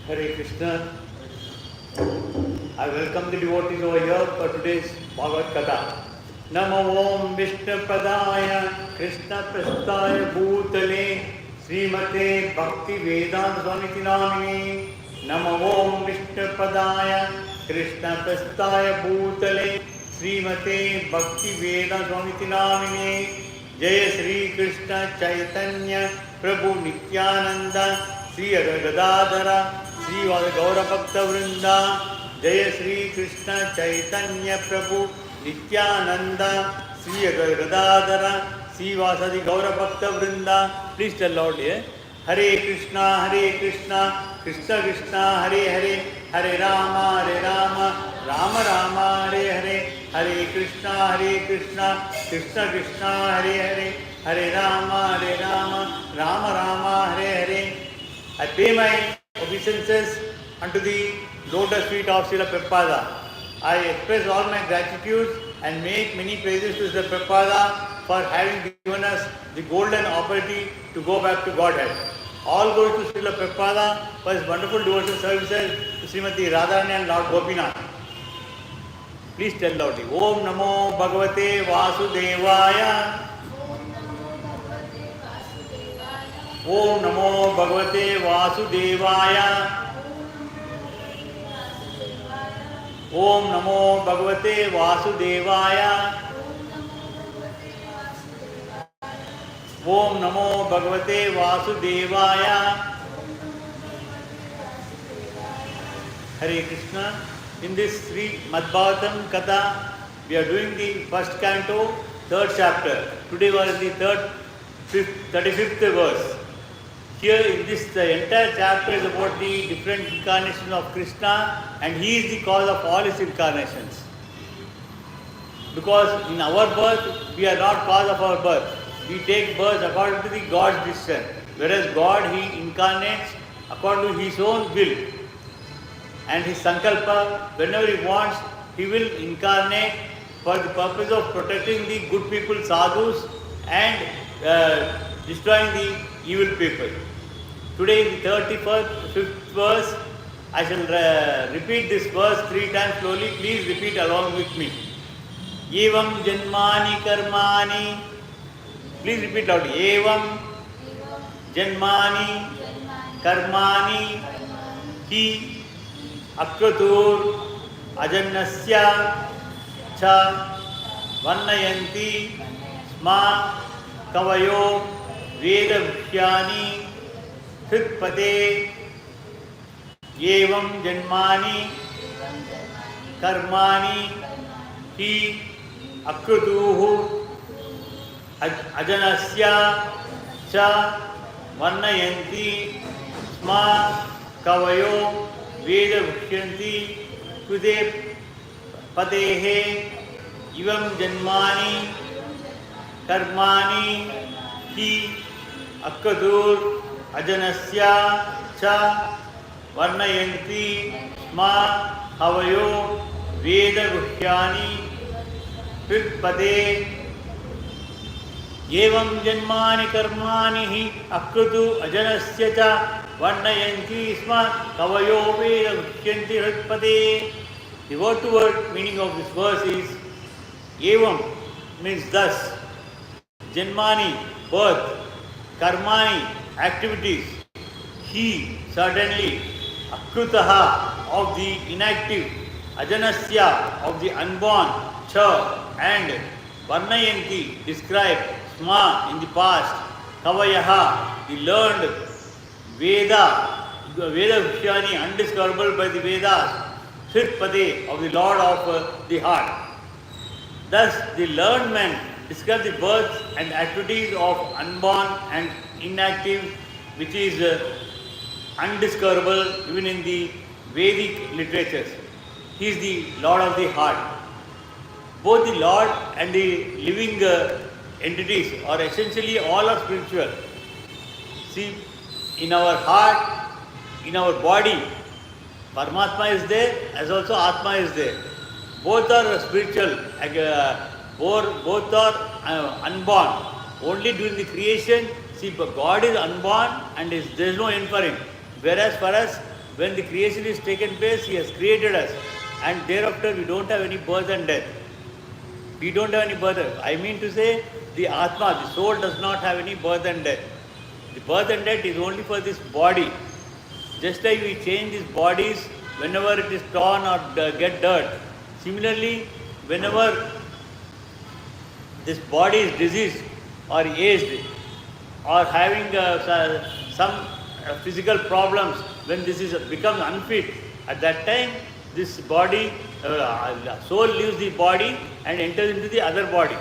Hare Krishna. I welcome the devotees over here for today's Bhagavath Katha. Namo Om Vishnu Padaya Krishna Prasthaya Bhutale Srimate Bhakti Vedanta Swamiti Namini. Namo Om Vishnu Padaya Krishna Prasthaya Bhutale Srimate Bhakti Vedanta Swamiti Namini. Jaya Sri Krishna Chaitanya Prabhu Nityananda Sri Gadadhara Sri Gaura Bhakta Vrinda. Jaya Sri Krishna Chaitanya Prabhu Nityananda Sri Gadadhara Sri Vasadi Gaura Bhakta Vrinda. Please tell loudly. Hare Krishna, Krishna Krishna, Hare Hare, Hare Rama, Rama Rama, Hare Hare, Hare Krishna, Krishna Krishna, Hare Hare, Hare Rama, Rama Rama, Hare Hare. I pay my obeisances unto the lotus feet of Srila Prabhupada. I express all my gratitude and make many praises to Srila Prabhupada for having given us the golden opportunity to go back to Godhead. All glory to Srila Prabhupada for his wonderful devotional services to Srimati Radharani and Lord Gopinath. Please tell loudly. Om Namo Bhagavate Vasudevaya. Om Namo Bhagavate Vasudevaya. Om Namo Bhagavate Vasudevaya. Om Namo Bhagavate Vasudevaya. Hare Krishna. In this Bhagavath Katha, we are doing the first canto, third chapter. Today was the 35th verse. Here in this, the entire chapter is about the different incarnations of Krishna, and he is the cause of all his incarnations. Because in our birth, we are not cause of our birth. We take birth according to the God's decision. Whereas God, he incarnates according to his own will. And his sankalpa, whenever he wants, he will incarnate for the purpose of protecting the good people, sadhus, and destroying the evil people. Today in the 35th verse, I shall repeat this verse 3 times slowly. Please repeat along with me. Evam janmani karmani. Please repeat loudly. Evam janmani karmani hi akratur ajannasya cha vannayanti sma kavayo veda vrishyani Hritpate Evam Janmani Karmani Hi Akrutuhu Ajanasya Cha Vannayanti Sma Kavayo Veda Vrushyanti Kude Patehe Evam Janmani Karmani Hi Akrutur Ajanasya cha varnayanti sma havayo veda guhyani hritpade evam janmani karmani hi akrutu ajanasya cha varnayanti sma havayo veda guhyanti hritpade. The word-to-word meaning of this verse is evam means thus, janmani birth, karmani activities, he certainly, akrutaha of the inactive, ajanasya of the unborn, cha and varnayanti describe, sma in the past, kavayaha the learned, veda vishyani undiscoverable by the Vedas, Hritpade of the Lord of the heart. Thus the learned men describe the births and activities of unborn and inactive, which is undiscoverable even in the Vedic literatures. He is the Lord of the heart. Both the Lord and the living entities are essentially all are spiritual. See, in our heart, in our body, Paramatma is there as also Atma is there. Both are spiritual both are unborn. Only during the creation, see, God is unborn and there is no end for him. Whereas for us, when the creation is taken place, he has created us. And thereafter, we don't have any birth and death. We don't have any birth. I mean to say, the Atma, the soul does not have any birth and death. The birth and death is only for this body. Just like we change these bodies whenever it is torn or get dirt. Similarly, whenever this body is diseased or aged or having some physical problems, when this is becomes unfit, at that time this body, soul leaves the body and enters into the other body.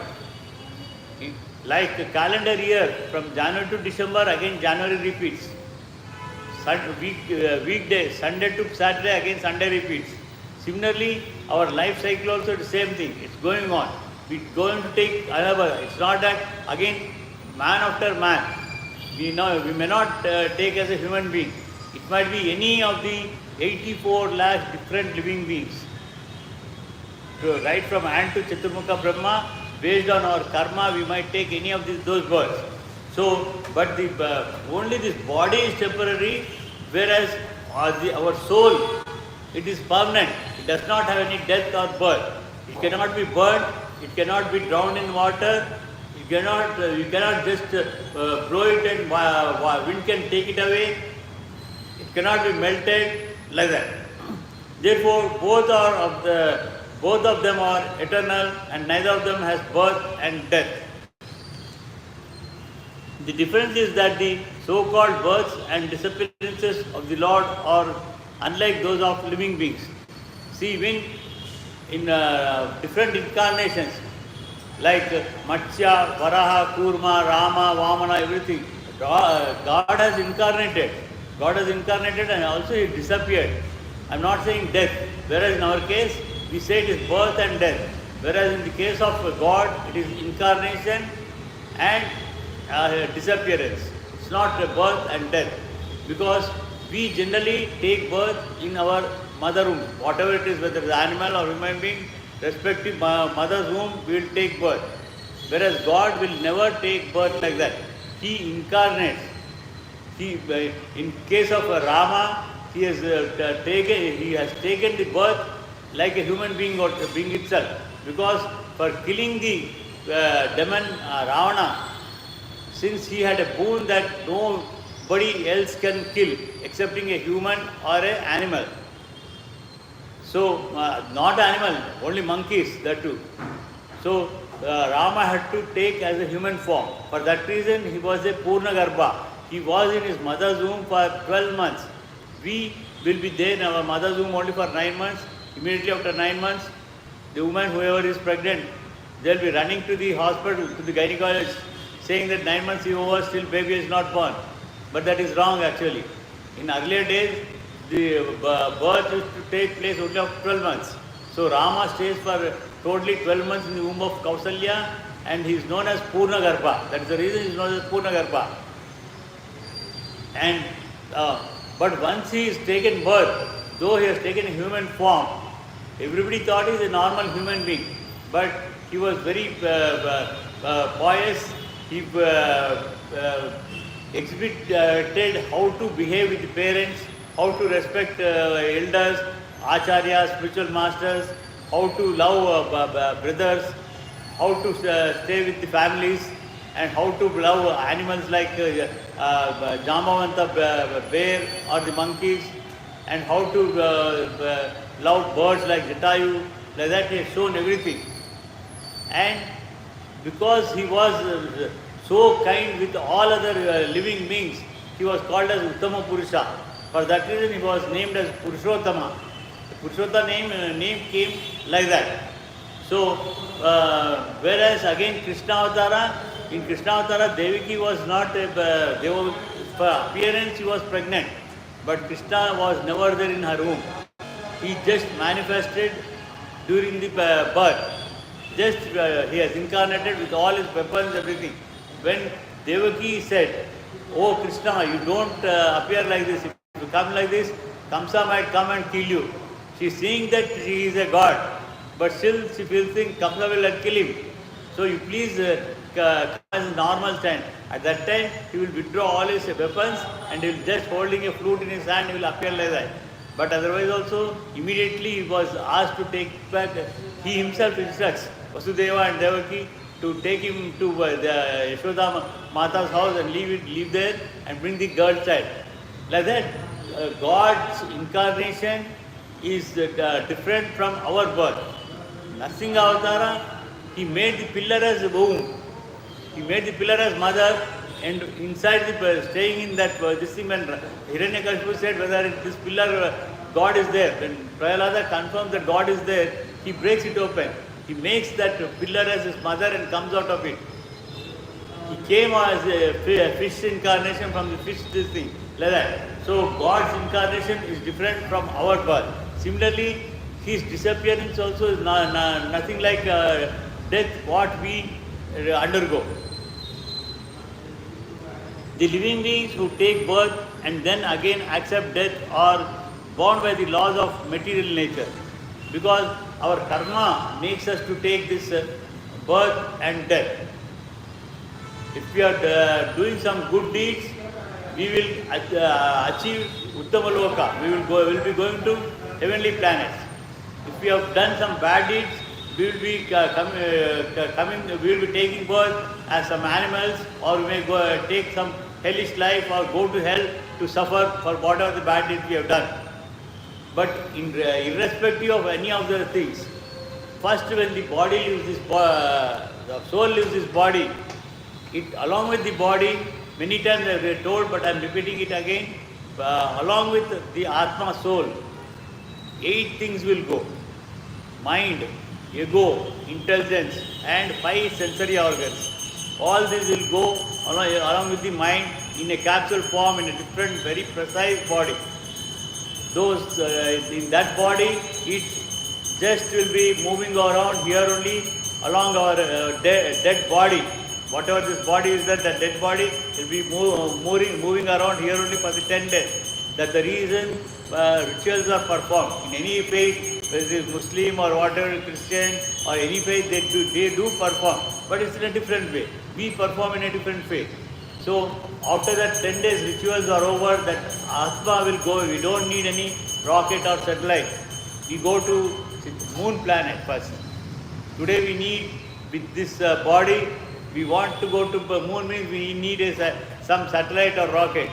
Like a calendar year, from January to December, again January repeats. Weekday, Sunday to Saturday, again Sunday repeats. Similarly, our life cycle also the same thing. It's going on. We're going to take another. It's not that again man after man. We may not take as a human being. It might be any of the 84 lakh different living beings. So right from ant to Chaturmukha Brahma, based on our karma, we might take any of those births. So, but only this body is temporary, whereas our soul, it is permanent. It does not have any death or birth. It cannot be burnt. It cannot be drowned in water. You cannot just blow it and wind can take it away. It cannot be melted like that. Therefore, both of them are eternal, and neither of them has birth and death. The difference is that the so-called births and disappearances of the Lord are unlike those of living beings. See, when in different incarnations, like Matsya, Varaha, Kurma, Rama, Vamana, everything, God has incarnated. God has incarnated and also he disappeared. I am not saying death. Whereas in our case, we say it is birth and death. Whereas in the case of God, it is incarnation and disappearance. It's not birth and death. Because we generally take birth in our mother womb. Whatever it is, whether it's animal or human being, respective mother's womb, we will take birth. Whereas God will never take birth like that. He incarnates. In case of Rama, he has taken the birth like a human being or being itself. Because for killing the demon Ravana, since he had a boon that nobody else can kill excepting a human or an animal. So, not animal, only monkeys, that too. So, Rama had to take as a human form. For that reason, he was a Purna Garbha. He was in his mother's womb for 12 months. We will be there in our mother's womb only for 9 months. Immediately after 9 months, the woman, whoever is pregnant, they'll be running to the hospital, to the gynecologist, saying that 9 months is over, still baby is not born. But that is wrong actually. In earlier days, the birth used to take place only after 12 months. So Rama stays for totally 12 months in the womb of Kausalya, and he is known as Purna Garbha. That is the reason he is known as Purna Garbha. And but once he is taken birth, though he has taken a human form, everybody thought he is a normal human being. But he was very pious. He exhibited how to behave with the parents, how to respect elders, acharyas, spiritual masters, how to love brothers, how to stay with the families, and how to love animals like Jambavanta bear or the monkeys, and how to love birds like Jatayu. Like that he has shown everything. And because he was so kind with all other living beings, he was called as Uttama Purusha. For that reason he was named as Purushottama. The Purushottama name came like that. So, whereas again Krishna Avatara, in Krishna Avatara, Devaki was not, for appearance she was pregnant. But Krishna was never there in her womb. He just manifested during the birth. Just he has incarnated with all his weapons, everything. When Devaki said, "Oh Krishna, you don't appear like this. If you come like this, Kamsa might come and kill you." She is seeing that she is a god, but still she feels Kamsa will kill him. So you please come as normal stand. At that time, he will withdraw all his weapons and he will just holding a flute in his hand, he will appear like that. But otherwise also, immediately he was asked to take back, he himself instructs Vasudeva and Devaki to take him to the Yashoda Mata's house and leave there and bring the girl child. Like that, God's incarnation is different from our birth. Narsinga Avatara, he made the pillar as a womb. He made the pillar as mother, and inside the staying in that this thing, when Hiranyakashipu said whether this pillar God is there, when Prahalada confirms that God is there, he breaks it open. He makes that pillar as his mother and comes out of it. He came as a fish incarnation from the fish this thing, like that. So God's incarnation is different from our birth. Similarly, his disappearance also is nothing like death, what we undergo. The living beings who take birth and then again accept death are bound by the laws of material nature, because our karma makes us to take this birth and death. If we are doing some good deeds, we will achieve Uttamaloka. We will be going to heavenly planets. If we have done some bad deeds, we will be we will be taking birth as some animals, or we may take some hellish life or go to hell to suffer for whatever the bad deeds we have done. But irrespective of any of the things, first when the body leaves this, the soul leaves this body, it along with the body, many times I have told, but I am repeating it again, along with the Atma soul, 8 things will go: mind, ego, intelligence, and 5 sensory organs. All these will go along with the mind in a capsule form in a different, very precise body. Those in that body, it just will be moving around here only along our dead body. Whatever this body is, that dead body will be moving around here only for the 10 days. That's the reason rituals are performed. In any faith, whether it is Muslim or whatever, Christian or any faith, they do perform. But it's in a different way. We perform in a different faith. So after that 10 days rituals are over, that Atma will go. We don't need any rocket or satellite. We go to moon planet first. Today we need, with this body, we want to go to moon, means we need some satellite or rocket.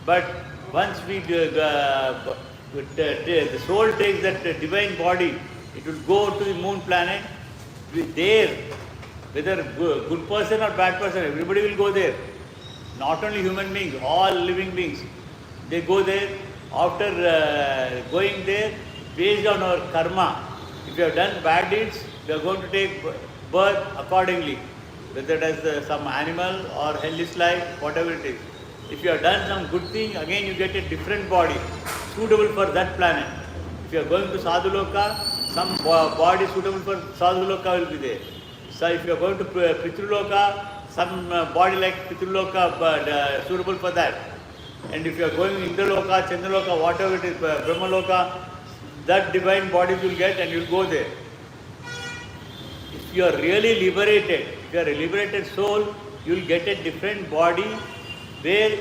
But once we the soul takes that divine body, it will go to the moon planet. There, whether good person or bad person, everybody will go there. Not only human beings, all living beings, they go there. After going there, based on our karma, if you have done bad deeds, we are going to take birth accordingly, whether it is some animal or hellish life, whatever it is. If you have done some good thing, again you get a different body suitable for that planet. If you are going to Sadhuloka, some body suitable for Sadhuloka will be there. So if you are going to Pitruloka, some body like Pitruloka but suitable for that. And if you are going Indraloka, Chandraloka, whatever it is, Brahmaloka, that divine bodies will get and you will go there. If you are really liberated, if you are a liberated soul, you will get a different body where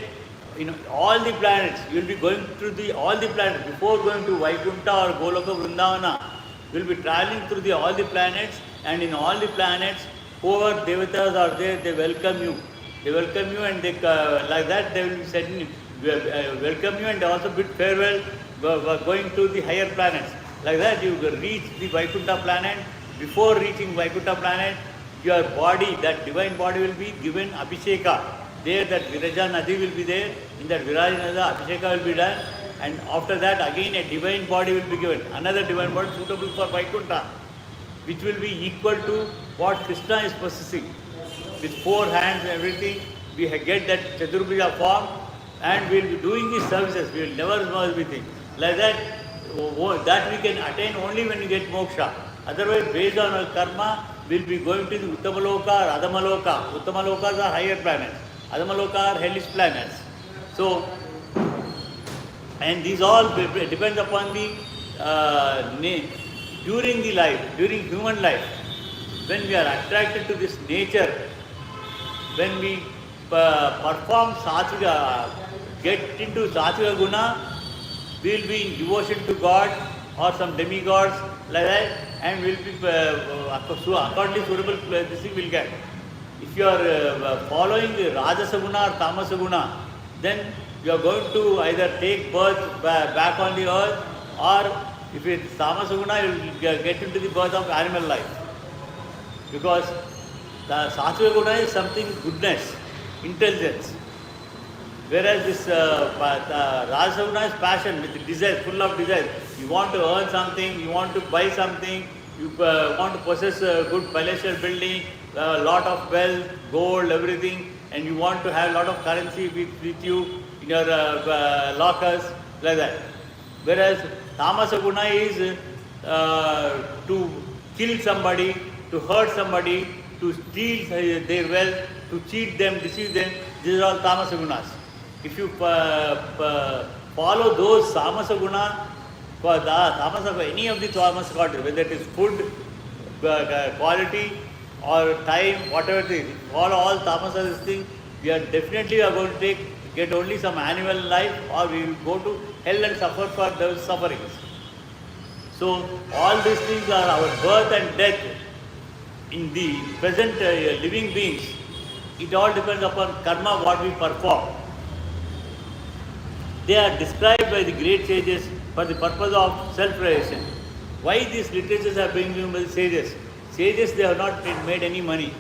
in all the planets, you will be going through all the planets. Before going to Vaikuntha or Goloka Vrindavana, you will be traveling through all the planets, and in all the planets, whoever devatas are there, they welcome you. They welcome you, and they like that they will be sending welcome you and also bid farewell going to the higher planets. Like that you reach the Vaikuntha planet. Before reaching Vaikuntha planet, your body, that divine body will be given Abhisheka. There that Viraja Nadi will be there. In that Viraja Nadi, Abhisheka will be done. And after that again a divine body will be given. Another divine body suitable for Vaikuntha, which will be equal to what Krishna is possessing. With 4 hands and everything, we get that Chaturbhuja form, and we will be doing these services. We will never know everything. Like that, that we can attain only when we get moksha. Otherwise, based on our karma, we will be going to the Uttamaloka or Adhamaloka. Uttamalokas are higher planets. Adhamaloka are hellish planets. So, and these all depend upon the during the life, during human life. when we are attracted to this nature, when we perform satvika, get into satvika guna, we will be in devotion to God or some demigods like that, and will be accordingly suitable this thing will get. If you are following the Rajasa guna or Tamasa guna, then you are going to either take birth back on the earth, or if it's Tamasa guna, you will get into the birth of animal life. Because the Sattva guna is something goodness, intelligence. Whereas this Rajasa guna is passion, with desire, full of desire. You want to earn something, you want to buy something, you want to possess a good palatial building, a lot of wealth, gold, everything, and you want to have a lot of currency with you in your lockers, like that. Whereas Tamasa guna is to kill somebody, to hurt somebody, to steal their wealth, to cheat them, deceive them. These are all Tamasa gunas. If you follow those Tamasa guna, any of the Tamasa qualities, whether it is food, quality, or time, whatever it is, follow all Tamasa this thing, we are definitely going to get only some animal life, or we will go to hell and suffer for those sufferings. So all these things are our birth and death in the present living beings. It all depends upon karma, what we perform. They are described by the great sages for the purpose of self-realization. Why these literatures are being given by the sages? Sages, they have not made any money.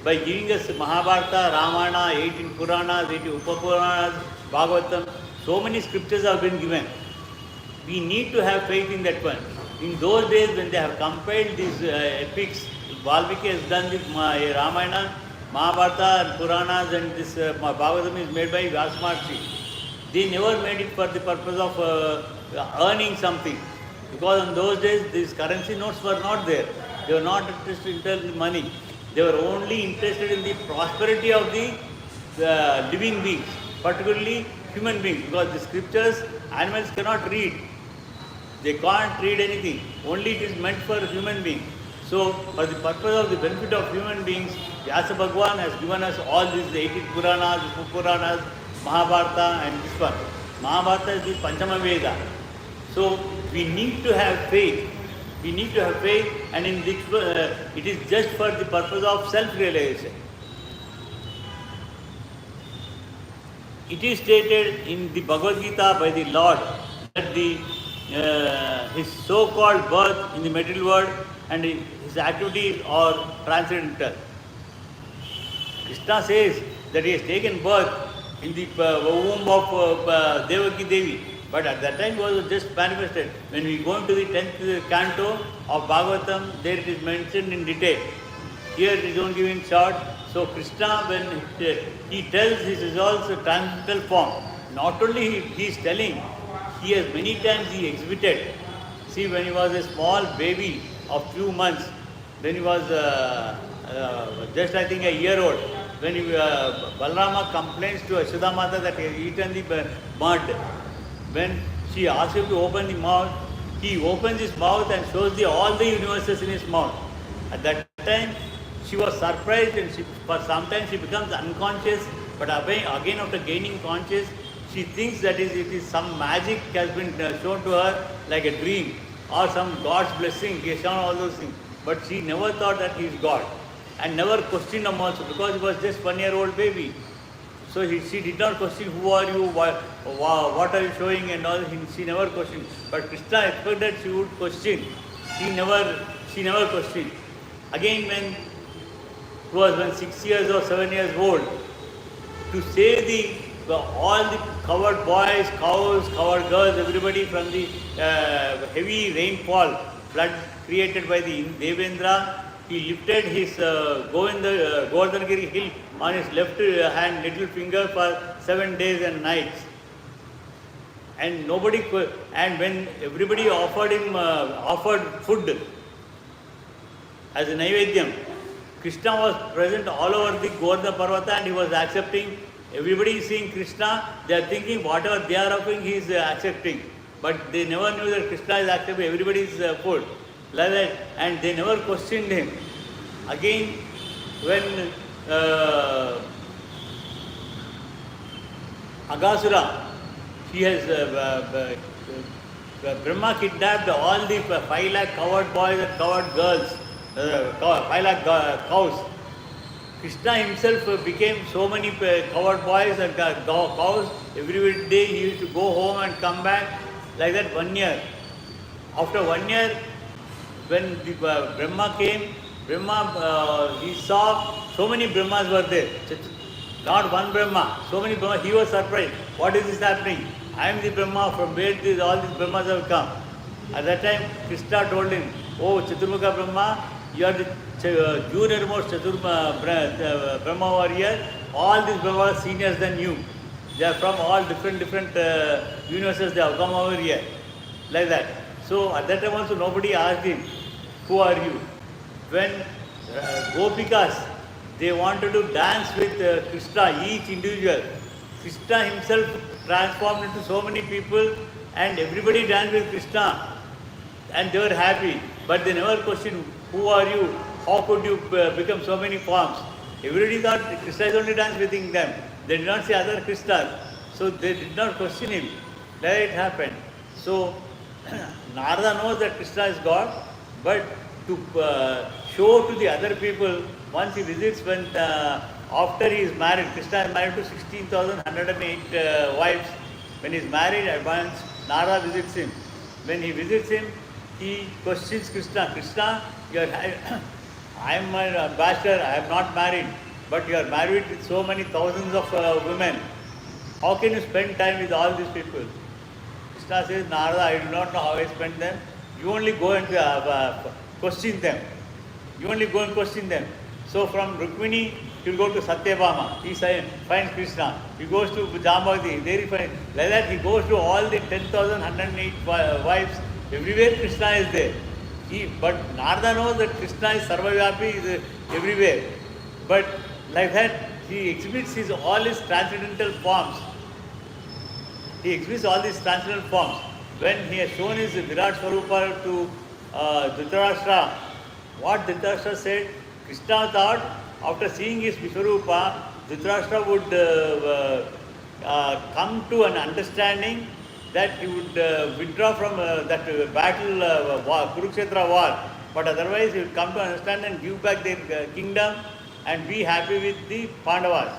By giving us Mahabharata, Ramayana, 18 Puranas, 18 Upapuranas, Bhagavatam, so many scriptures have been given. We need to have faith in that one. In those days when they have compiled these epics, Valmiki has done the Ramayana, Mahabharata and Puranas, and this Bhagavatam is made by Vyasmarshi. They never made it for the purpose of earning something. Because in those days, these currency notes were not there. They were not interested in the money. They were only interested in the prosperity of the living beings, particularly human beings. Because the scriptures, animals cannot read. They can't read anything. Only it is meant for human beings. So, for the purpose of the benefit of human beings, Vyasa Bhagwan has given us all these 18 Puranas, Upapuranas, Mahabharata and this one. Mahabharata is the Panchama Veda. So, we need to have faith. We need to have faith, and in this, it is just for the purpose of self-realization. It is stated in the Bhagavad Gita by the Lord that his so-called birth in the material world and his activities are transcendental. Krishna says that he has taken birth in the womb of Devaki Devi. But at that time it was just manifested. When we go into the 10th Canto of Bhagavatam, there it is mentioned in detail. Here it is only given short. So Krishna, when he tells his results a transcendental form, not only he is telling, he has many times he exhibited. See, when he was a small baby of few months, when he was just I think a year old, when Balarama complains to Yashoda that he has eaten the mud, when she asks him to open the mouth, he opens his mouth and shows all the universes in his mouth. At that time, she was surprised, and for some time she becomes unconscious, but again after gaining conscious, she thinks that it is some magic has been shown to her like a dream, or some God's blessing, he has shown all those things. But she never thought that he is God, and never questioned him also, because he was just 1-year-old baby. So she did not question, who are you, what are you showing and all. She never questioned. But Krishna expected she would question. She never questioned. Again, when 6 years or 7 years old, to save all the covered boys, cows, covered girls, everybody from the heavy rainfall, flood created by the Devendra, he lifted his Govardhanagiri hill on his left hand, little finger, for 7 days and nights. And when everybody offered food as a Naivedyam, Krishna was present all over the Govardhana Parvata, and he was accepting. Everybody is seeing Krishna, they are thinking whatever they are offering, he is accepting. But they never knew that Krishna is accepting everybody's food. Like that, and they never questioned him. Again, when Agasura, he has Brahma kidnapped all the 5 lakh coward boys and coward girls, 5 lakh cows. Krishna himself became so many coward boys and cows. Every day he used to go home and come back, like that 1 year. After 1 year, when the Brahma came, he saw so many Brahmas were there. Not one Brahma, so many Brahma. He was surprised. What is this happening? I am the Brahma, from where all these Brahmas have come. At that time, Krishna told him, "Oh, Chaturmukha Brahma, you are the junior most Brahma warrior. All these Brahmas are seniors than you. They are from all different universes. They have come over here." Like that. So at that time also nobody asked him, "Who are you?" When Gopikas, they wanted to dance with Krishna, each individual. Krishna himself transformed into so many people and everybody danced with Krishna and they were happy. But they never questioned, "Who are you? How could you become so many forms?" Everybody thought Krishna is only dancing with them. They did not see other Krishnas. So they did not question him. That it happened. So Narada knows that Krishna is God, but to show to the other people, once he visits when after he is married, Krishna is married to 16,108 wives. When he is married, at once Narada visits him. When he visits him, he questions Krishna. "Krishna, I am an ambassador, I am not married, but you are married with so many thousands of women. How can you spend time with all these people?" Krishna says, "Narada, I do not know how I spend them. You only go and question them. You only go and question them." So from Rukmini, he will go to Satyabhama. He finds Krishna. He goes to Jambavati. There he finds. Like that, he goes to all the 10,108 wives. Everywhere Krishna is there. But Narada knows that Krishna is Sarvavyapi, is everywhere. But like that, he exhibits all his transcendental forms. He exhibits all these transcendental forms. When he has shown his Virat Swarupa to Dhritarashtra, what Dhritarashtra said, Krishna thought after seeing his Vishwarupa, Dhritarashtra would come to an understanding that he would withdraw from that battle, Kurukshetra war. But otherwise he would come to understand and give back their kingdom and be happy with the Pandavas.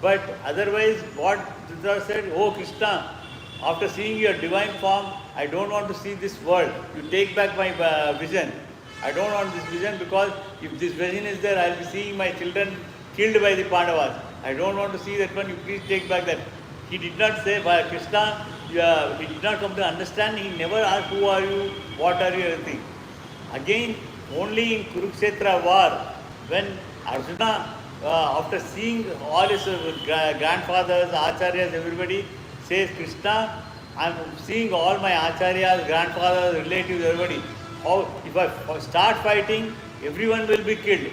But otherwise, what Dhritarashtra said, "Oh Krishna, after seeing your divine form, I don't want to see this world. You take back my vision. I don't want this vision because if this vision is there, I will be seeing my children killed by the Pandavas. I don't want to see that one. You please take back that." He did not say, Krishna, he did not come to understand. He never asked, "Who are you? What are you?" everything. Again, only in Kurukshetra war, when Arjuna, after seeing all his grandfathers, acharyas, everybody, says, "Krishna, I am seeing all my acharyas, grandfathers, relatives, everybody. If I start fighting, everyone will be killed.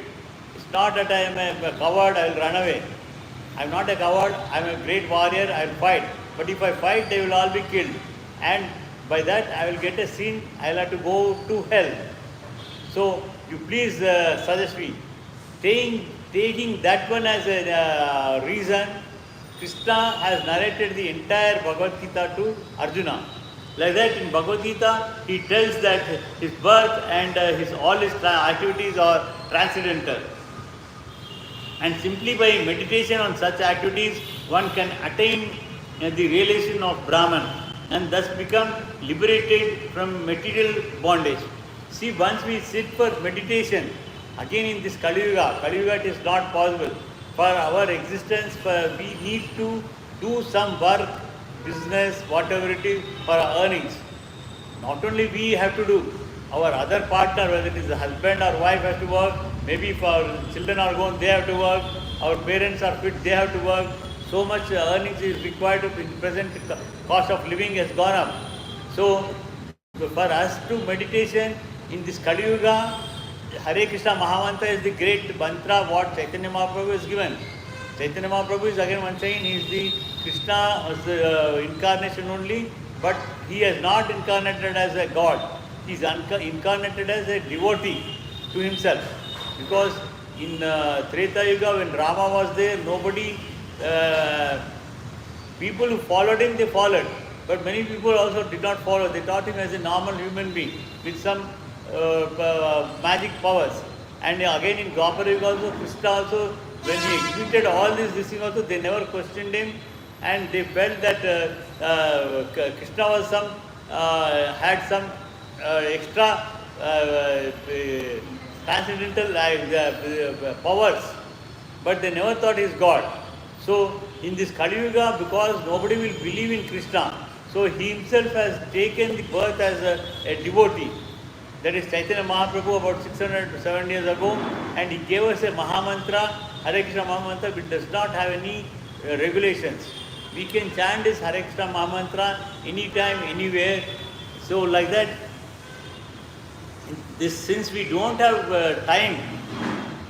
It's not that I am a coward, I will run away. I am not a coward, I am a great warrior, I will fight. But if I fight, they will all be killed. And by that, I will get a sin, I will have to go to hell. So, you please suggest me." Taking that one as a reason, Krishna has narrated the entire Bhagavad Gita to Arjuna. Like that, in Bhagavad Gita, he tells that his birth and all his activities are transcendental. And simply by meditation on such activities, one can attain the realization of Brahman and thus become liberated from material bondage. See, once we sit for meditation, again in this Kali Yuga it is not possible. For our existence, we need to do some work, business, whatever it is, for our earnings. Not only we have to do, our other partner, whether it is a husband or wife, has to work. Maybe if our children are gone, they have to work. Our parents are fit, they have to work. So much earnings is required. In present cost of living has gone up. So for us to meditation in this Kali Yuga, Hare Krishna Mahamantra is the great mantra what Chaitanya Mahaprabhu has given. Chaitanya Mahaprabhu is again once saying he is the Krishna as the incarnation only, but he has not incarnated as a god. He is incarnated as a devotee. to himself. Because in Treta Yuga, when Rama was there, nobody, people who followed him, they followed. But many people also did not follow. They thought him as a normal human being with some magic powers. And again in Dwapara Yuga also, Krishna also, when he executed all this thing also, they never questioned him. And they felt that Krishna was had some extra transcendental powers, but they never thought he is God. So in this Kali Yuga, because nobody will believe in Krishna, so he himself has taken the birth as a devotee. That is Chaitanya Mahaprabhu about 600 to 7 years ago, and he gave us a Mahamantra, Hare Krishna Mahamantra, which does not have any regulations. We can chant this Hare Krishna Mahamantra anytime, anywhere. So like that, since we don't have time,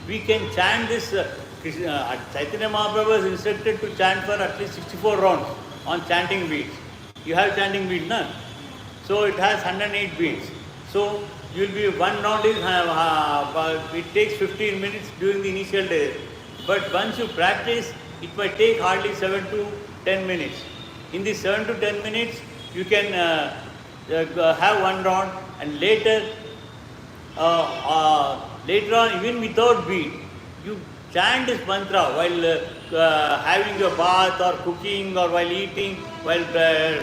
we can chant this. Chaitanya Mahaprabhu was instructed to chant for at least 64 rounds on chanting beats. You have chanting beat, no? So it has 108 beats. So you will be one round is it takes 15 minutes during the initial day. But once you practice, it might take hardly 7 to 10 minutes. In these 7 to 10 minutes, you can have one round, and later on, even without beat, you chant this mantra while having your bath or cooking or while eating, while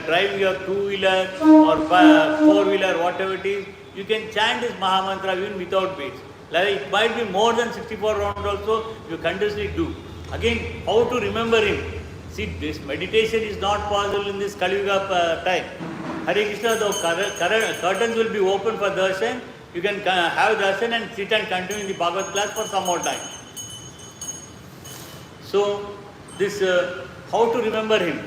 driving your two-wheeler or four-wheeler, whatever it is, you can chant this Mahamantra even without beats. Like it might be more than 64 rounds also, you continuously do. Again, how to remember him? See, this meditation is not possible in this Kali Yuga time. Hare Krishna, the curtains will be open for darshan. You can have darshan and sit and continue in the Bhagavad class for some more time. So, this how to remember him?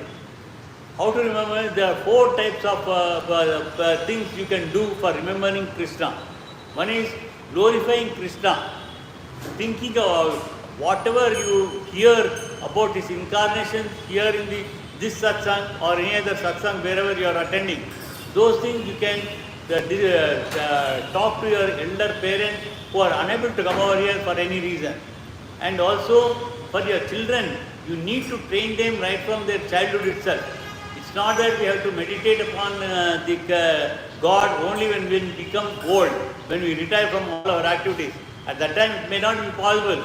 How to remember? There are 4 types of things you can do for remembering Krishna. One is glorifying Krishna, thinking about whatever you hear about his incarnation here in this satsang or any other satsang wherever you are attending. Those things you can talk to your elder parents who are unable to come over here for any reason. And also for your children, you need to train them right from their childhood itself. It's not that we have to meditate upon the God only when we become old, when we retire from all our activities. At that time it may not be possible.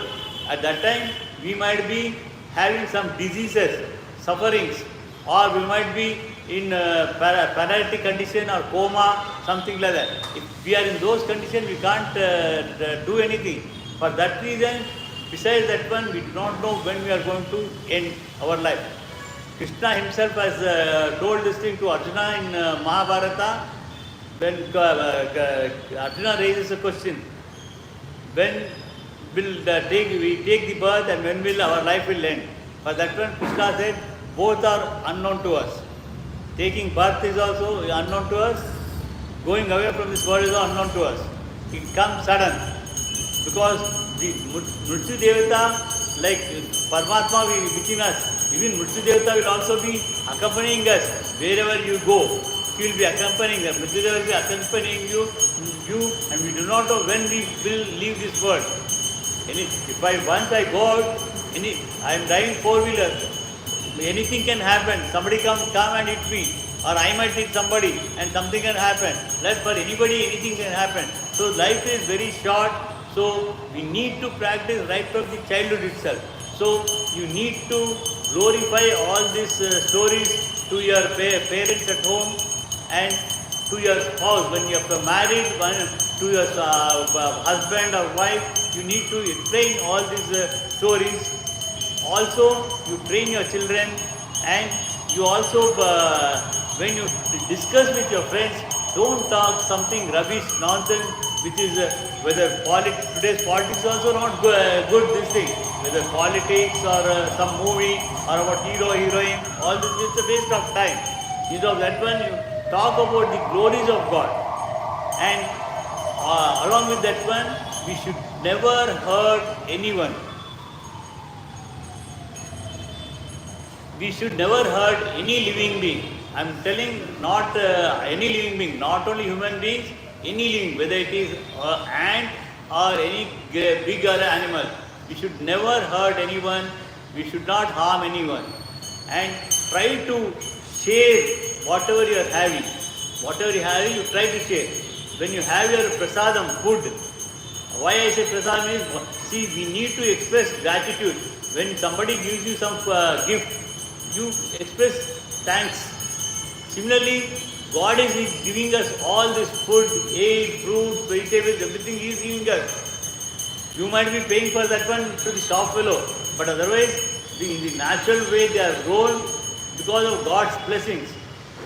At that time we might be having some diseases, sufferings, or we might be in paralytic condition or coma, something like that. If we are in those conditions, we can't do anything. For that reason, besides that one, we do not know when we are going to end our life. Krishna himself has told this thing to Arjuna in Mahabharata. When Arjuna raises a question, when will we take the birth and when will our life will end? For that one, Krishna said, both are unknown to us. Taking birth is also unknown to us. Going away from this world is unknown to us. It comes sudden. Because the Mrityu Devata, like Paramatma within us, even Mrityu Devata will also be accompanying us wherever you go. He will be accompanying us. Mrityu Devata will be accompanying you, and we do not know when we will leave this world. Once I go out, I am driving four-wheeler, anything can happen. Somebody come and hit me, or I might hit somebody and something can happen. Like for anybody, anything can happen. So life is very short. So we need to practice right from the childhood itself. So you need to glorify all these stories to your parents at home and to your spouse. When you are married, to your husband or wife, you need to explain all these stories. Also, you train your children, and you also, when you discuss with your friends, don't talk something rubbish, nonsense, which is whether today's politics is also not good this thing, whether politics or some movie or about hero, heroine, all this, it's a waste of time. Instead of that one, you talk about the glories of God. And along with that one, we should never hurt anyone. We should never hurt any living being. I am telling not any living being, not only human beings, any living, whether it is ant or any bigger animal. We should never hurt anyone. We should not harm anyone. And try to share whatever you are having. Whatever you have, you try to share. When you have your prasadam, food, why I say prasadam is, see, we need to express gratitude. When somebody gives you some gift, you express thanks. Similarly, God is giving us all this food, aid, fruits, vegetables, everything He is giving us. You might be paying for that one to the shop fellow, but otherwise, in the natural way they are grown because of God's blessings.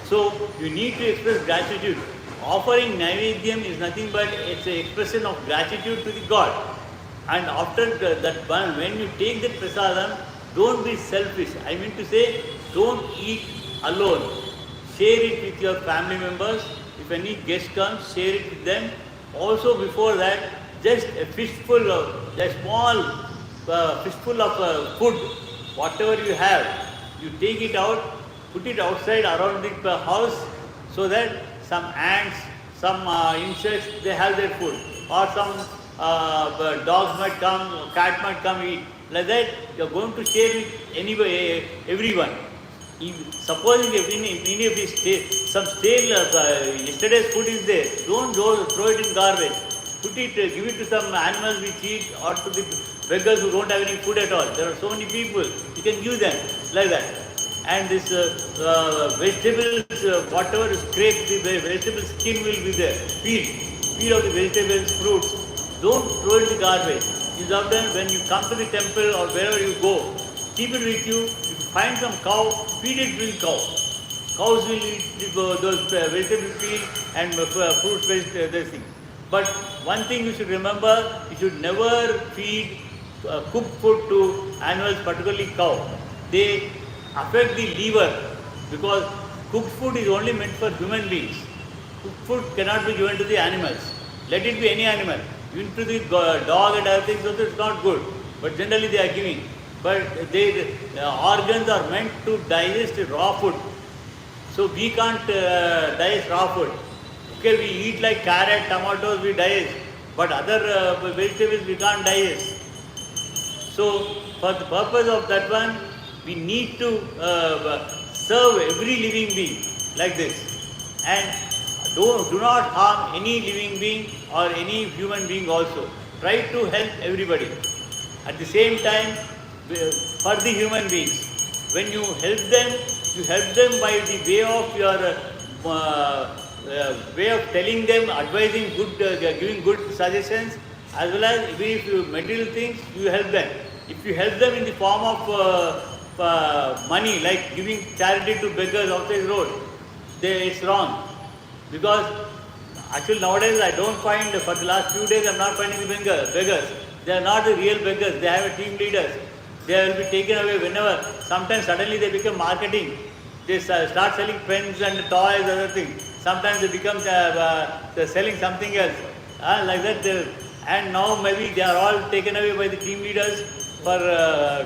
So, you need to express gratitude. Offering Naivedyam is nothing but it's an expression of gratitude to the God. And after that one, when you take that prasadam, don't be selfish. I mean to say, don't eat alone. Share it with your family members. If any guest comes, share it with them. Also before that, just a fistful of, a small fistful of food, whatever you have, you take it out, put it outside around the house so that some ants, some insects, they have their food. Or some dogs might come, cat might come eat. Like that, you are going to share with anybody, everyone. Supposing if some stale, yesterday's food is there, don't throw it in garbage. Put it, give it to some animals which eat, or to the beggars who don't have any food at all. There are so many people, you can give them like that. And this vegetables, whatever scrape the vegetable skin will be there. Peel of the vegetables, fruits. Don't throw it in the garbage. Is often when you come to the temple or wherever you go, keep it with you. If you find some cow, feed it with cow. Cows will eat those vegetable peel and fruits, this thing. But one thing you should remember, you should never feed cooked food to animals, particularly cow. They affect the liver because cooked food is only meant for human beings. Cooked food cannot be given to the animals. Let it be any animal. Even to the dog and other things also it's not good. But generally they are giving. But the organs are meant to digest raw food. So we can't digest raw food. Okay, we eat like carrot, tomatoes, we digest. But other vegetables we can't digest. So for the purpose of that one, we need to serve every living being like this. And do not harm any living being or any human being also. Try to help everybody. At the same time, for the human beings, when you help them by the way of your way of telling them, advising good, giving good suggestions, as well as if you material things, you help them. If you help them in the form of money, like giving charity to beggars outside the road, it's wrong. Because actually nowadays I don't find, for the last few days I am not finding the beggars. They are not the real beggars, they have a team leaders. They will be taken away whenever, sometimes suddenly they become marketing. They start selling pens and toys, other things. Sometimes they become selling something else. Like that. And now maybe they are all taken away by the team leaders for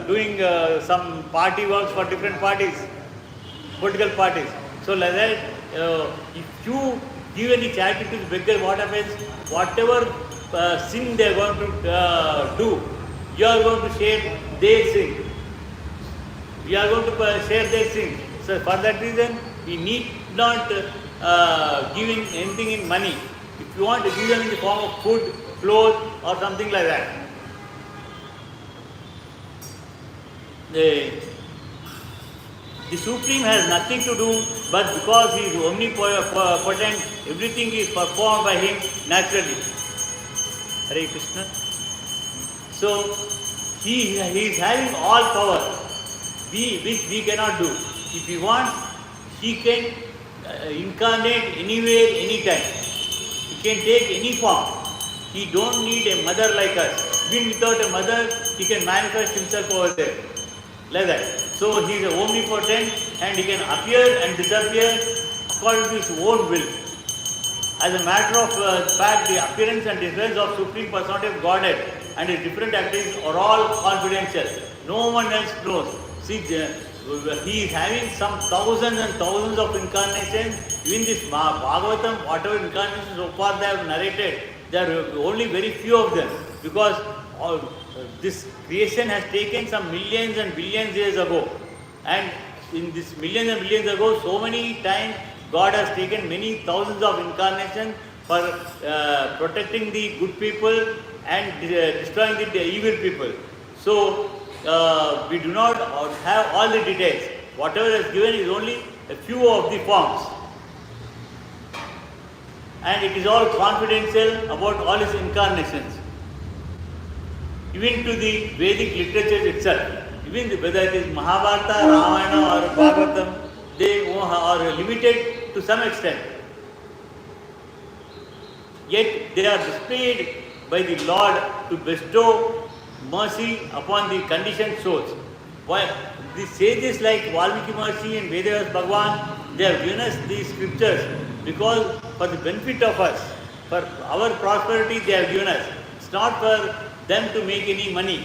doing some party works for different parties, political parties. So like that, if you give any charity to the beggar, what happens? Whatever sin they are going to do, you are going to share their sin. We are going to share their sin. So for that reason, we need not giving anything in money. If you want to give them in the form of food, clothes or something like that. The Supreme has nothing to do, but because He is omnipotent, everything is performed by Him naturally. Hare Krishna. So, He is having all power, which we cannot do. If He wants, He can incarnate anywhere, anytime. He can take any form. He don't need a mother like us. Even without a mother, He can manifest Himself over there. Like that. So He is omnipotent and He can appear and disappear according to His own will. As a matter of fact, the appearance and disappearance of Supreme Personality of Godhead and His different activities are all confidential. No one else knows. See, He is having some thousands and thousands of incarnations. Even this Bhagavatam, whatever incarnations so far they have narrated, There are only very few of them, because this creation has taken some millions and billions years ago, and in this millions and billions ago, so many times God has taken many thousands of incarnations for protecting the good people and destroying the evil people. So we do not have all the details. Whatever is given is only a few of the forms, and it is all confidential about all his incarnations. Even to the Vedic literature itself, even whether it is Mahabharata, Ramayana or Bhagavatam, they are limited to some extent. Yet they are displayed by the Lord to bestow mercy upon the conditioned souls. Why? The sages like Valmiki Maharishi and Vedas Bhagavan, they have given us these scriptures because for the benefit of us, for our prosperity they have given us. It's not for them to make any money,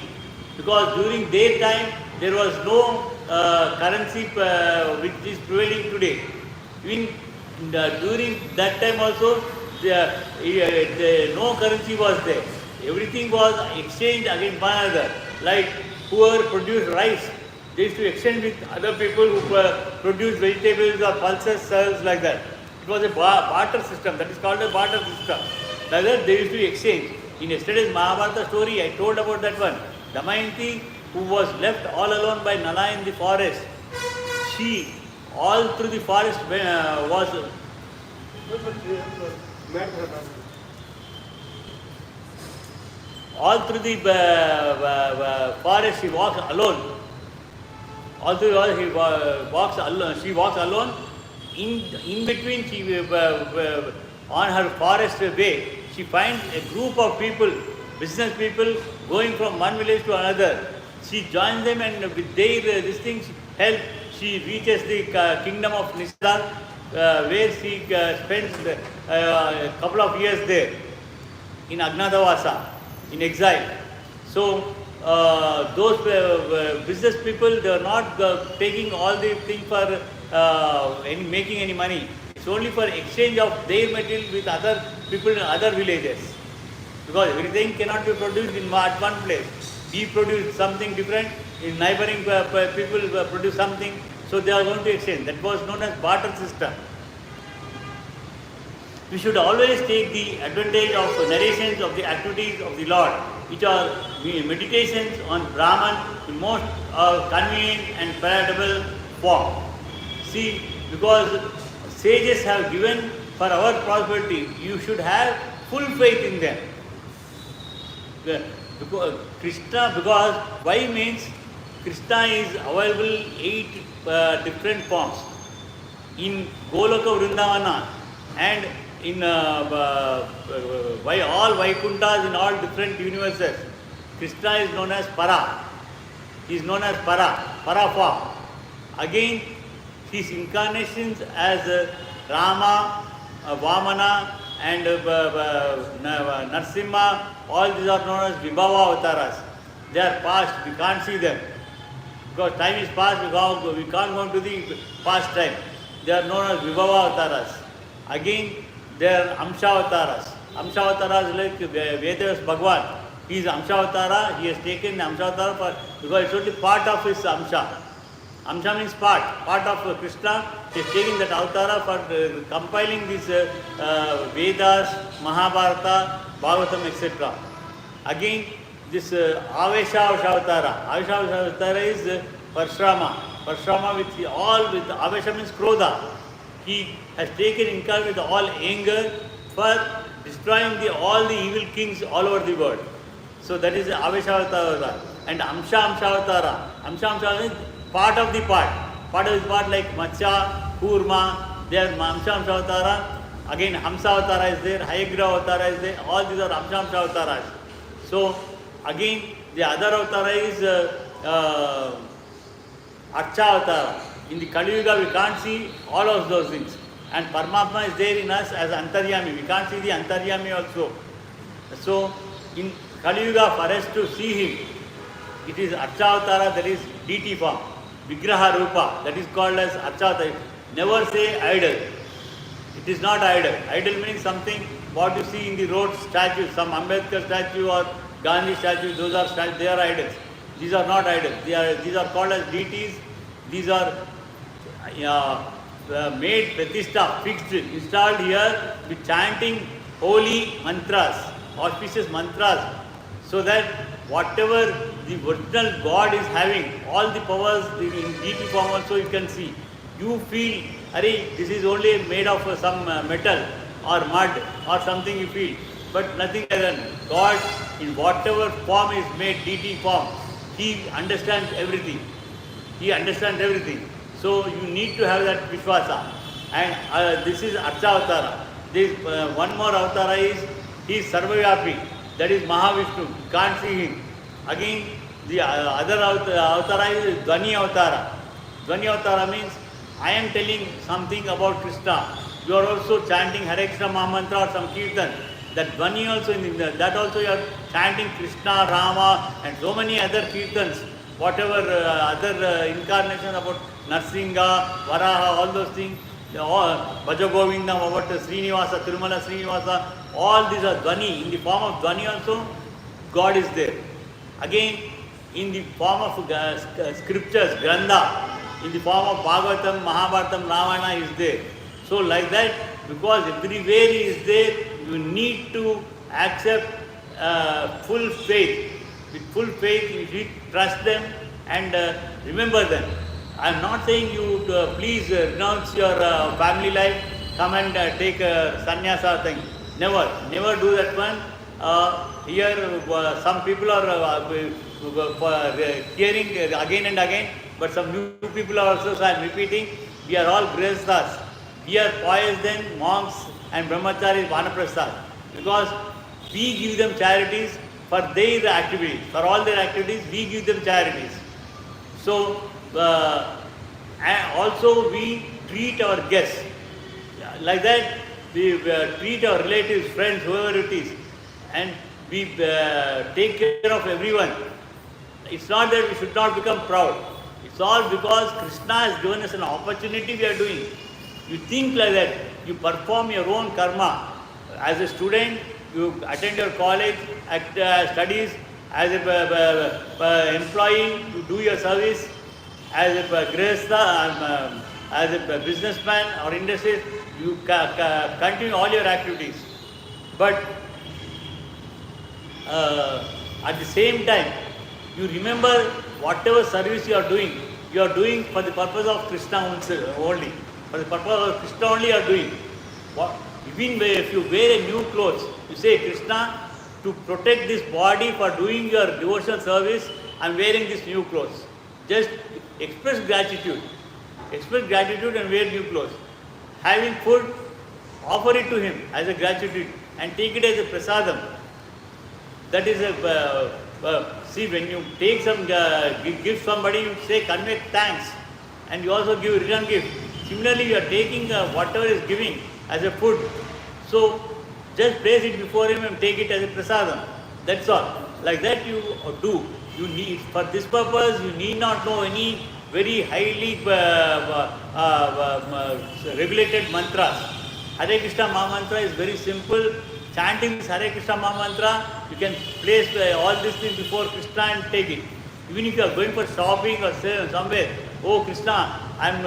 because during their time there was no currency which is prevailing today. Even during that time also, no currency was there. Everything was exchanged against one another. Like whoever produced rice, they used to exchange with other people who produce vegetables or pulses, cells, like that. It was a barter system. That is called a barter system. Like that they used to exchange. In yesterday's Mahabharata story, I told about that one. Damayanti, who was left all alone by Nala in the forest, she, all through the forest was... all through the forest she walks alone. All through she walks alone. She walks alone. In between, she on her forest way, she finds a group of people, business people, going from one village to another. She joins them, and with their help, she reaches the kingdom of Nisada, where she spends a couple of years there in Agnatavasa, in exile. So those business people, they are not taking all the things for making any money. It's only for exchange of their material with other people in other villages. Because everything cannot be produced in one place. We produce something different, in neighboring people produce something, so they are going to exchange. That was known as barter system. We should always take the advantage of narrations of the activities of the Lord, which are meditations on Brahman in most convenient and palatable form. See, because sages have given for our prosperity, you should have full faith in them. Because Krishna, because why means Krishna is available 8 different forms in Goloka Vrindavana, and in all Vaikunthas in all different universes. Krishna is known as Para. He is known as Para form. Again, his incarnations as Rama, Vamana and Narsimha, all these are known as Vibhava avatars. They are past, we can't see them. Because time is past, we can't go into the past time. They are known as Vibhava avatars. Again, they are Amsha avatars. Amsha avatars like Vedas Bhagavan. He is Amsha avatara, he has taken Amsha avatara because it's only part of his Amsha. Amsha means part of Krishna. He has taken that avatara for compiling these Vedas, Mahabharata, Bhagavatam, etc. Again, this Avesha avatara. Avesha avatara is Parshrama. Parshrama with Avesha means Krodha. He has taken incarnate with all anger for destroying all the evil kings all over the world. So that is Avesha avatara. And Amsha avatara. Amsha is part of the part. Part of the part like Matsya, Kurma, they are Amsha avatara. Again Hamsa avatara is there, Hayagra avatara is there. All these are Amsha avataras. So again the other avatara is Archa avatara. In the Kali Yuga we can't see all of those things. And Paramatma is there in us as Antaryami. We can't see the Antaryami also. So in Kali Yuga, for us to see him, it is Archa avatara, that is deity form. Vigraha Rupa, that is called as Archa avatara. Never say idol. It is not idol. Idol means something what you see in the road statues, some Ambedkar statue or Gandhi statue, those are statues, they are idols. These are not idols. These are called as deities. These are made pratishtha, fixed, installed here with chanting holy mantras, auspicious mantras, so that whatever the original God is having, all the powers in deity form also you can see. You feel, this is only made of some metal or mud or something you feel, but nothing like that. God in whatever form is made, deity form, He understands everything. He understands everything. So you need to have that Vishwasa. And this is Archa This one more Avatara is, he is Sarvavyapi. That is Mahavishnu. You can't see him. Again, the other Avatara is Dhvani Avatara. Dhvani Avatara means, I am telling something about Krishna. You are also chanting Hare Krishna Mahamantra or some Kirtan. That Dhvani also, that also you are chanting Krishna, Rama and so many other Kirtans. Whatever other incarnations about Narsinga, Varaha, all those things, Bhaja Govinda, about Srinivasa, Tirumala Srinivasa, all these are Dhvani. In the form of Dhvani also, God is there. Again, in the form of scriptures, Granda, in the form of Bhagavatam, Mahabharatam, Ravana is there. So like that, because everywhere He is there, you need to accept full faith. With full faith, you should trust them and remember them. I am not saying you please renounce your family life, come and take a sannyasa thing. Never do that one. Here some people are hearing again and again, but some new people are also, so I am repeating, we are all grihasthas. We are poisoned monks and brahmacharis, vanaprasthas, because we give them charities for their activities. For all their activities, we give them charities. So, and also we treat our guests. Like that, we treat our relatives, friends, whoever it is, and we take care of everyone. It's not that we should not become proud. It's all because Krishna has given us an opportunity we are doing. You think like that, you perform your own karma. As a student, you attend your college, studies, as an employee, you do your service, as a grihastha, as a businessman or industry, you continue all your activities. But at the same time, you remember whatever service you are doing for the purpose of Krishna only. For the purpose of Krishna only you are doing. Even if you wear a new clothes, you say, Krishna, to protect this body for doing your devotional service, I am wearing this new clothes. Just express gratitude. Express gratitude and wear new clothes. Having food, offer it to him as a gratitude and take it as a prasadam. That is see, when you take some give somebody, you say convey thanks, and you also give return gift. Similarly, you are taking whatever is giving as a food. So just place it before him and take it as a prasadam. That's all. Like that you do. You need, for this purpose, you need not know any very highly regulated mantras. Hare Krishna Mahamantra is very simple. Chanting this Hare Krishna Mahamantra, you can place all these things before Krishna and take it. Even if you are going for shopping or somewhere, oh Krishna, I am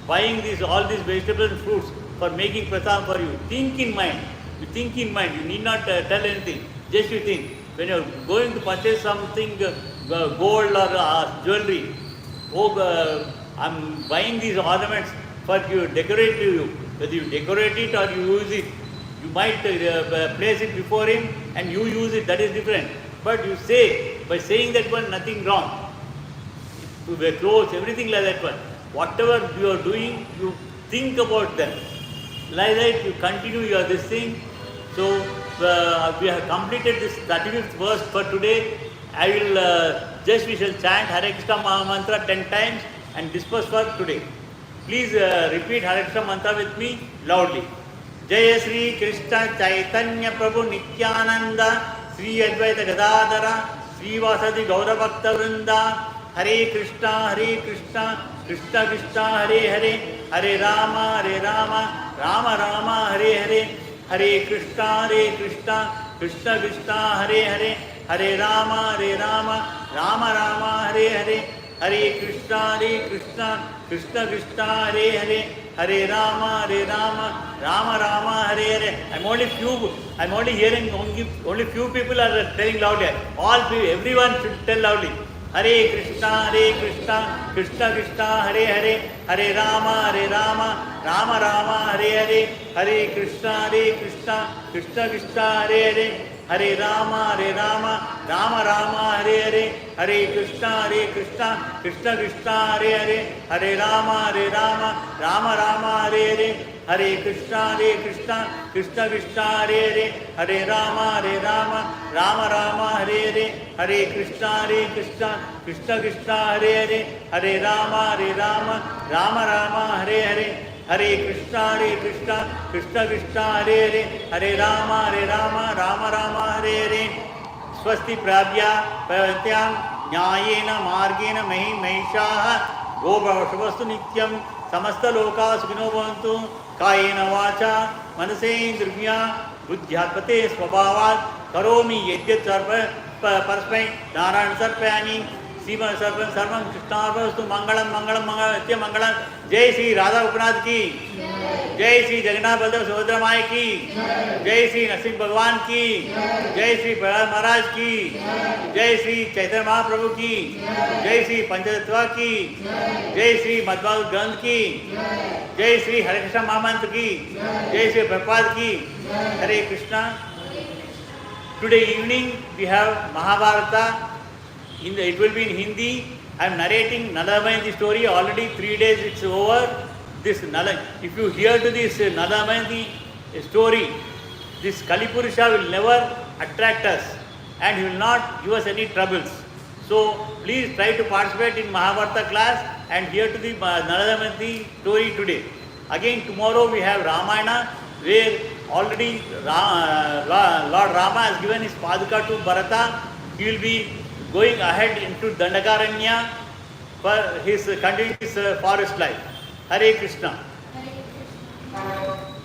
buying all these vegetables and fruits for making prasadam for you. Think in mind. You think in mind. You need not tell anything. Just you think. When you are going to purchase something, gold or jewelry, oh, I am buying these ornaments for you, decorate to you. Whether you decorate it or you use it, you might place it before him and you use it, that is different. But you say, by saying that one, nothing wrong. To wear clothes, everything like that one. Whatever you are doing, you think about them. Like that, you continue your this thing. So, we have completed this 35th verse for today. I will, we shall chant Hare Krishna Mahamantra 10 times and disperse for today. Please repeat Hare Krishna mantra with me loudly. Jaya Sri Krishna Chaitanya Prabhu Nityananda Sri Advaita Gadadara Sri Vasadi Gaura Bhakta Vrinda Hare Krishna, Krishna Krishna, Hare Hare, Hare Rama, Rama Rama, Hare Hare, Hare Krishna, Krishna Krishna, Hare Hare, Hare Rama, Rama Rama, Hare Hare, Hare Krishna, Krishna Krishna, Hare Hare, Hare Rama, Rama Rama, Hare Hare. I'm only hearing only few people are telling loudly. All people, everyone should tell loudly. Hare Krishna, Krishna Krishna, Hare Hare, Hare Rama, Rama Rama, Hare Hare, Hare Krishna, Krishna Krishna, Hare Hare, Hare Rama, Rama Rama, Hare Hare, Hare Krishna, Krishna Krishna, Hare Hare, Hare Rama, Rama Rama, Hare Hare, Hare Krishna, Krishna Krishna, Hare Hare, Hare Rama, Rama Rama, Hare Hare, Hare Krishna, Krishna Krishna, Hare Hare, Hare Rama, Rama Rama, Hare Hare, Hare Krishna, Krishna Krishna, Hare Hare, Hare Rama, Rama Rama, Hare Hare. Swasti Prabhya Pavantyam Nyayena Margena Mahishaha Gobhavashavastu Nityam Samasta Loka Sukhino Bhavantu Kayena Vacha Manasendriya Buddhyatpate Swabhavat Karomi Yadyat Sarva Parasmai Narayan Sarpayani Siva Sarvan Sarvam Krishnarvastu Mangalam Nitya Mangalam. Jai Sri Radha Upanath ki, Jai Sri Jagannath Baladev Subhadra Mai ki, Jai Sri Nasib Bhagwan ki, Jai Sri Prahlad Maharaj ki, Jai Sri Chaitanya Mahaprabhu ki, Jai Sri Panchatattva ki, Jai Sri Madhbhagavad Granth ki, Jai Sri Hare Krishna Mahamantra ki, Jai Sri Prabhupada ki. Hare Krishna. Today evening we have Mahabharata. It will be in Hindi. I am narrating Nala Damayanti story. Already 3 days it's over. If you hear to this Nala Damayanti story, this Kalipurusha will never attract us and he will not give us any troubles. So please try to participate in Mahabharata class and hear to the Nala Damayanti story today. Again tomorrow we have Ramayana, where already Lord Rama has given his Paduka to Bharata. He will be going ahead into Dandakaranya for his continuing his forest life. Hare Krishna. Hare Krishna.